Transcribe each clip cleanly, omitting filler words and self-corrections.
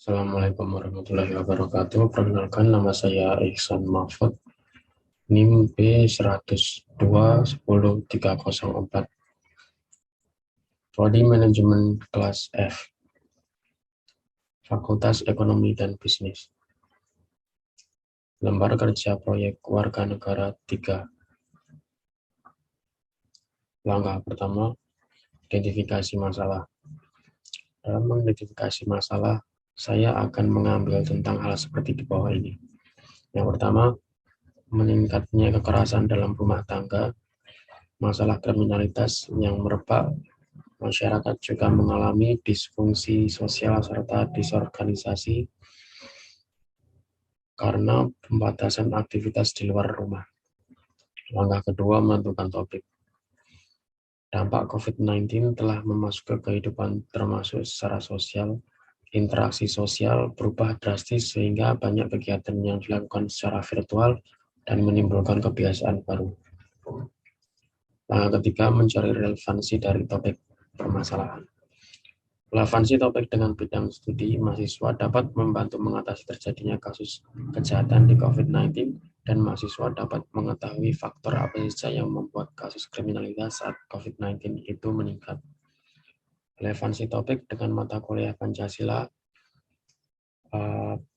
Assalamualaikum warahmatullahi wabarakatuh. Perkenalkan, nama saya Ihsan Mahfud, NIM B102 10 304, Prodi Manajemen kelas F, Fakultas Ekonomi dan Bisnis. Lembar kerja proyek warga negara 3. Langkah pertama, identifikasi masalah. Dalam mengidentifikasi masalah, saya akan mengambil tentang hal seperti di bawah ini. Yang pertama, meningkatnya kekerasan dalam rumah tangga, masalah kriminalitas yang merebak. Masyarakat juga mengalami disfungsi sosial serta disorganisasi karena pembatasan aktivitas di luar rumah. Langkah kedua, menentukan topik. Dampak COVID-19 telah memasuki kehidupan termasuk secara sosial. Interaksi sosial berubah drastis sehingga banyak kegiatan yang dilakukan secara virtual dan menimbulkan kebiasaan baru. Langkah ketiga, mencari relevansi dari topik permasalahan. Relevansi topik dengan bidang studi mahasiswa dapat membantu mengatasi terjadinya kasus kejahatan di COVID-19 dan mahasiswa dapat mengetahui faktor apa saja yang membuat kasus kriminalitas saat COVID-19 itu meningkat. Relevansi topik dengan mata kuliah Pancasila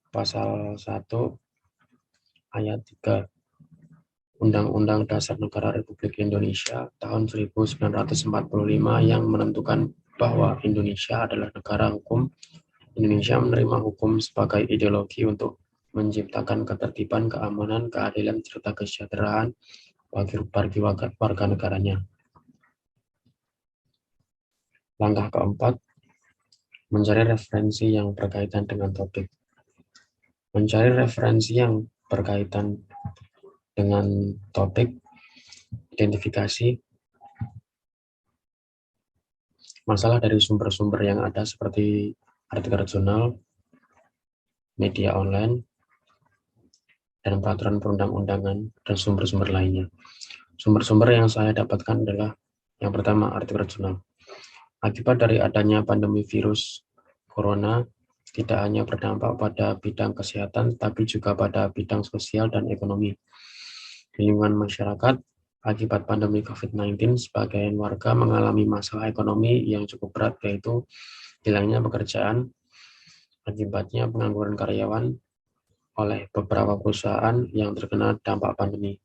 pasal 1 ayat 3 Undang-Undang Dasar Negara Republik Indonesia tahun 1945 yang menentukan bahwa Indonesia adalah negara hukum. Indonesia menerima hukum sebagai ideologi untuk menciptakan ketertiban, keamanan, keadilan, serta kesejahteraan bagi warga negaranya. Langkah keempat, mencari referensi yang berkaitan dengan topik. Mencari referensi yang berkaitan dengan topik, identifikasi masalah dari sumber-sumber yang ada seperti artikel jurnal, media online, dan peraturan perundang-undangan, dan sumber-sumber lainnya. Sumber-sumber yang saya dapatkan adalah yang pertama, artikel jurnal. Akibat dari adanya pandemi virus corona, tidak hanya berdampak pada bidang kesehatan, tapi juga pada bidang sosial dan ekonomi. Di lingkungan masyarakat, akibat pandemi COVID-19, sebagian warga mengalami masalah ekonomi yang cukup berat, yaitu hilangnya pekerjaan, akibatnya pengangguran karyawan oleh beberapa perusahaan yang terkena dampak pandemi.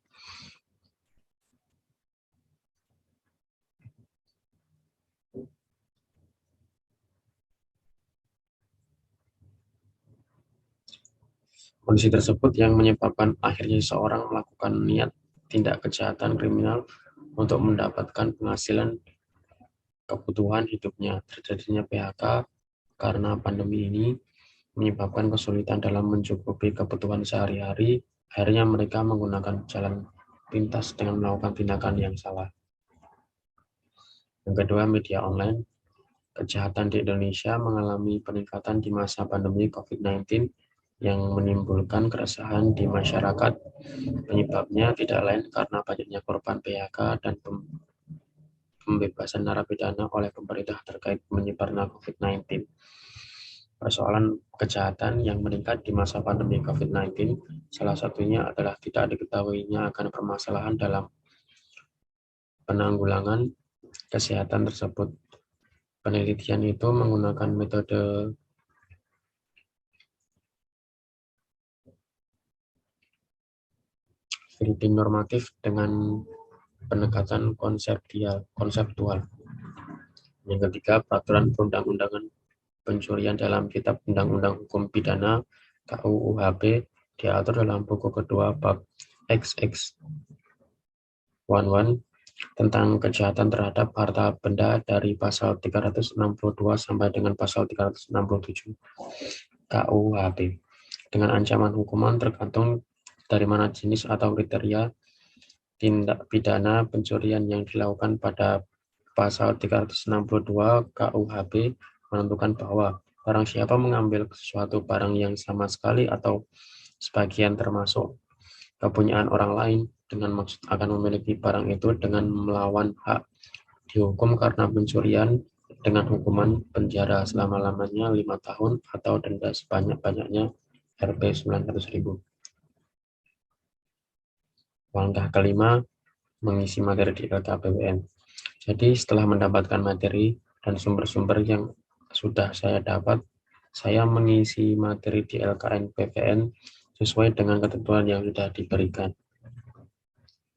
Kondisi tersebut yang menyebabkan akhirnya seseorang melakukan niat tindak kejahatan kriminal untuk mendapatkan penghasilan kebutuhan hidupnya. Terjadinya PHK karena pandemi ini menyebabkan kesulitan dalam mencukupi kebutuhan sehari-hari. Akhirnya mereka menggunakan jalan pintas dengan melakukan tindakan yang salah. Yang kedua, media online. Kejahatan di Indonesia mengalami peningkatan di masa pandemi COVID-19 yang menimbulkan keresahan di masyarakat. Penyebabnya tidak lain karena banyaknya korban PHK dan pembebasan narapidana oleh pemerintah terkait menyebarnya COVID-19. Persoalan kejahatan yang meningkat di masa pandemi COVID-19 salah satunya adalah tidak diketahuinya akan permasalahan dalam penanggulangan kesehatan tersebut. Penelitian itu menggunakan metode Filipin normatif dengan pendekatan konseptual. Yang ketiga, peraturan perundang-undangan pencurian dalam Kitab Undang-Undang Hukum Pidana KUUHP diatur dalam buku kedua bab XX11 tentang kejahatan terhadap harta benda dari pasal 362 sampai dengan pasal 367 KUHP dengan ancaman hukuman tergantung dari mana jenis atau kriteria tindak pidana pencurian yang dilakukan. Pada pasal 362 KUHP menentukan bahwa barang siapa mengambil sesuatu barang yang sama sekali atau sebagian termasuk kepunyaan orang lain dengan maksud akan memiliki barang itu dengan melawan hak, dihukum karena pencurian dengan hukuman penjara selama-lamanya 5 tahun atau denda sebanyak-banyaknya Rp 900.000. Langkah kelima, mengisi materi di LKPPN. Jadi setelah mendapatkan materi dan sumber-sumber yang sudah saya dapat, saya mengisi materi di LKPPN sesuai dengan ketentuan yang sudah diberikan.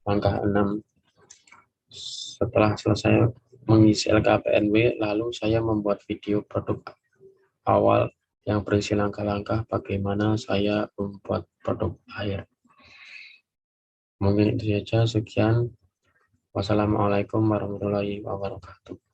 Langkah 6, setelah selesai mengisi LKPNW, lalu saya membuat video produk awal yang berisi langkah-langkah bagaimana saya membuat produk air. Mungkin itu saja, sekian. Wassalamualaikum warahmatullahi wabarakatuh.